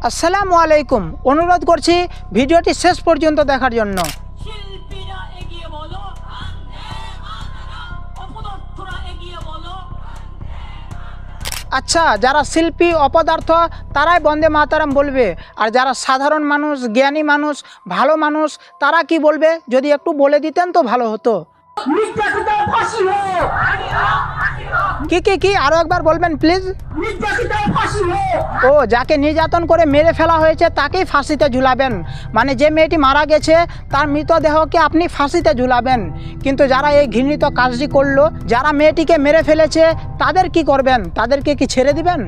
আসসালামু আলাইকুম। অনুরোধ করছি ভিডিওটি শেষ পর্যন্ত দেখার জন্য। আচ্ছা, যারা শিল্পী অপদার্থ তারাই বন্দে মাতরম বলবে, আর যারা সাধারণ মানুষ, জ্ঞানী মানুষ, ভালো মানুষ তারা কি বলবে যদি একটু বলে দিতেন তো ভালো হতো। কি আরো একবার বলবেন প্লিজ। ও, যাকে নির্যাতন করে মেরে ফেলা হয়েছে তাকেই ফাঁসিতে ঝুলাবেন, মানে যে মেয়েটি মারা গেছে তার মৃতদেহকে আপনি ফাঁসিতে ঝুলাবেন। কিন্তু যারা এই ঘৃণিত কাজটি করলো, যারা মেয়েটিকে মেরে ফেলেছে তাদের কি করবেন? তাদেরকে কি ছেড়ে দিবেন?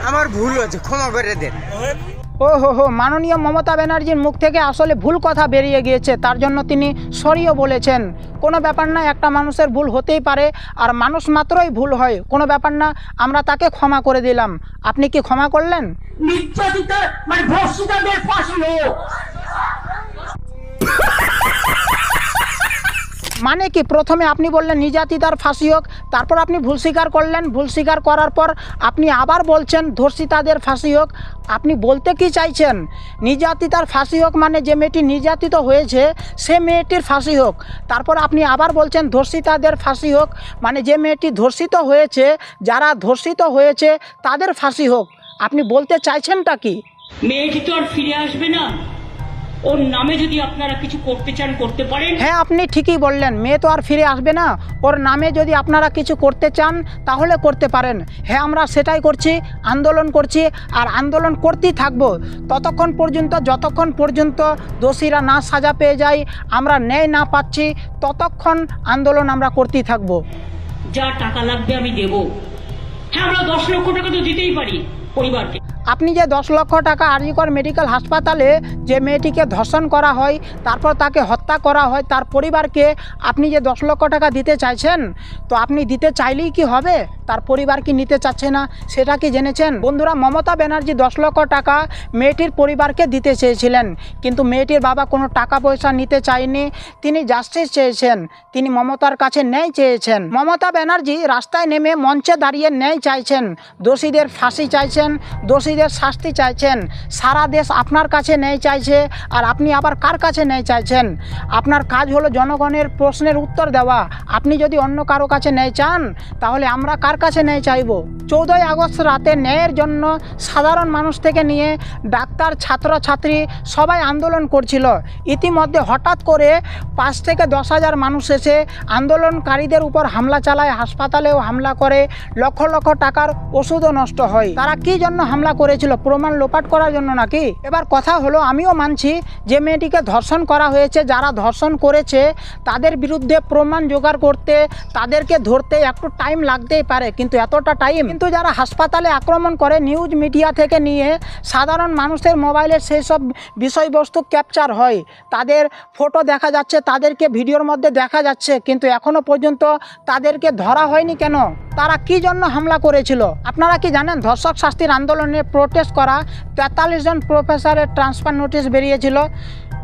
আমার ভুল হয়েছে, ক্ষমা করে দেন। হো, মাননীয় মমতা ব্যানার্জির মুখ থেকে আসলে ভুল কথা বেরিয়ে গিয়েছে, তার জন্য তিনি সরিও বলেছেন। কোনো ব্যাপার না, একটা মানুষের ভুল হতেই পারে, আর মানুষ মাত্রই ভুল হয়, কোনো ব্যাপার না, আমরা তাকে ক্ষমা করে দিলাম। আপনি কি ক্ষমা করলেন? মানে কি, প্রথমে আপনি বললেন নির্যাতিতার ফাঁসি হোক, তারপর আপনি ভুল স্বীকার করলেন, ভুল স্বীকার করার পর আপনি আবার বলছেন ধর্ষিতাদের ফাঁসি হোক। আপনি বলতে কি চাইছেন? নির্যাতিতার ফাঁসি হোক মানে যে মেয়েটি নির্যাতিত হয়েছে সে মেয়েটির ফাঁসি হোক। তারপর আপনি আবার বলছেন ধর্ষিতাদের ফাঁসি হোক, মানে যে মেয়েটি ধর্ষিত হয়েছে, যারা ধর্ষিত হয়েছে তাদের ফাঁসি হোক। আপনি বলতে চাইছেনটা কি? মেয়েটি তো আর ফিরে আসবে না, ওর নামে যদি আপনারা কিছু করতে চান করতে পারেন। হ্যাঁ, আপনি ঠিকই বললেন, মেয়ে তো আর ফিরে আসবে না, ওর নামে যদি আপনারা কিছু করতে চান তাহলে করতে পারেন। হ্যাঁ, আমরা সেটাই করছি, আন্দোলন করছি, আর আন্দোলন করতেই থাকবো ততক্ষণ পর্যন্ত, যতক্ষণ পর্যন্ত দোষীরা না সাজা পেয়ে যায়, আমরা ন্যায় না পাচ্ছি, ততক্ষণ আন্দোলন আমরা করতেই থাকবো। যা টাকা লাগবে আমি দেব। হ্যাঁ, আমরা 10 লক্ষ টাকা তো দিতেই পারি পরিবারকে। আপনি যে 10 লক্ষ টাকা আরজিকর মেডিকেল হাসপাতালে যে মেয়েটিকে ধর্ষণ করা হয়, তারপর তাকে হত্যা করা হয়, তার পরিবারকে আপনি যে 10 লক্ষ টাকা দিতে চাইছেন, তো আপনি দিতে চাইলেই কি হবে? তার পরিবার কি নিতে চাচ্ছে না সেটা কি জেনেছেন? বন্ধুরা, মমতা ব্যানার্জি 10 লক্ষ টাকা মেয়েটির পরিবারকে দিতে চেয়েছিলেন, কিন্তু মেয়েটির বাবা কোনো টাকা পয়সা নিতে চায়নি। তিনি জাস্টিস চেয়েছেন, তিনি মমতার কাছে ন্যায় চেয়েছেন। মমতা ব্যানার্জি রাস্তায় নেমে মঞ্চে দাঁড়িয়ে ন্যায় চাইছেন, দোষীদের ফাঁসি চাইছেন, দোষীদের শাস্তি চাইছেন। সারা দেশ আপনার কাছে ন্যায় চাইছে, আর আপনি আবার কার কাছে ন্যায় চাইছেন? আপনার কাজ হলো জনগণের প্রশ্নের উত্তর দেওয়া। আপনি যদি অন্য কারো কাছে ন্যায় চান তাহলে আমরা কার কাছে ন্যায় চাইব? 14ই আগস্ট রাতে ন্যায়ের জন্য সাধারণ মানুষ থেকে নিয়ে ডাক্তার, ছাত্রছাত্রী সবাই আন্দোলন করছিল। ইতিমধ্যে হঠাৎ করে 5 থেকে 10,000 মানুষ এসে আন্দোলনকারীদের উপর হামলা চালায়, হাসপাতালেও হামলা করে, লক্ষ লক্ষ টাকার ওষুধও নষ্ট হয়। তারা কি জন্য হামলা করেছিল? প্রমাণ লোপাট করার জন্য নাকি? এবার কথা হলো, আমিও মানছি যে মেয়েটিকে ধর্ষণ করা হয়েছে, যারা ধর্ষণ করেছে তাদের বিরুদ্ধে প্রমাণ জোগাড় করতে, তাদেরকে ধরতে একটু টাইম লাগতেই পারে, কিন্তু এতটা টাইম কিন্তু যারা হাসপাতালে আক্রমণ করে, নিউজ মিডিয়া থেকে নিয়ে সাধারণ মানুষের মোবাইলে সেই সব বিষয়বস্তু ক্যাপচার হয়, তাদের ফটো দেখা যাচ্ছে, তাদেরকে ভিডিওর মধ্যে দেখা যাচ্ছে, কিন্তু এখনো পর্যন্ত তাদেরকে ধরা হয়নি কেন? তারা কি জন্য হামলা করেছিল? আপনারা কি জানেন? ধর্ষক শাস্তির আন্দোলনে প্রোটেস্ট করা 43 জন প্রফেসরের ট্রান্সফার নোটিশ বেরিয়েছিল।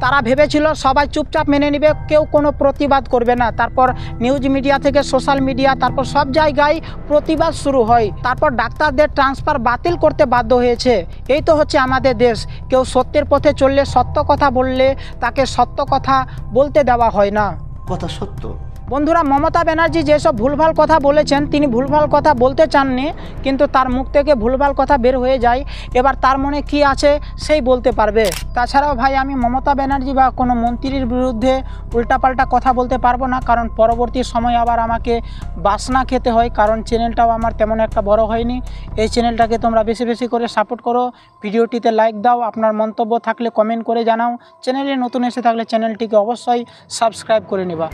তারা ভেবেছিল সবাই চুপচাপ মেনে নেবে, কেউ কোনো প্রতিবাদ করবে না। তারপর নিউজ মিডিয়া থেকে সোশ্যাল মিডিয়া, তারপর সব জায়গায় প্রতিবাদ শুরু হয়। তারপর ডাক্তারদের ট্রান্সফার বাতিল করতে বাধ্য হয়েছে। এই তো হচ্ছে আমাদের দেশ। কেউ সত্যের পথে চললে, সত্য কথা বললে তাকে সত্য কথা বলতে দেওয়া হয় না। কথা সত্য। বন্ধুরা, মমতা ব্যানার্জি যেসব ভুলভাল কথা বলেছেন, তিনি ভুলভাল কথা বলতে চাননি, কিন্তু তার মুখ থেকে ভুলভাল কথা বের হয়ে যায়। এবার তার মনে কি আছে সেই বলতে পারবে। তাছাড়াও ভাই, আমি মমতা ব্যানার্জি বা কোনো মন্ত্রীর বিরুদ্ধে উল্টাপাল্টা কথা বলতে পারবো না, কারণ পরবর্তী সময় আবার আমাকে বাসনা খেতে হয়, কারণ চ্যানেলটাও আমার তেমন একটা বড় হয়নি। এই চ্যানেলটাকে তোমরা বেশি বেশি করে সাপোর্ট করো, ভিডিওটিতে লাইক দাও, আপনার মন্তব্য থাকলে কমেন্ট করে জানাও, চ্যানেলে নতুন এসে থাকলে চ্যানেলটিকে অবশ্যই সাবস্ক্রাইব করে নেবা।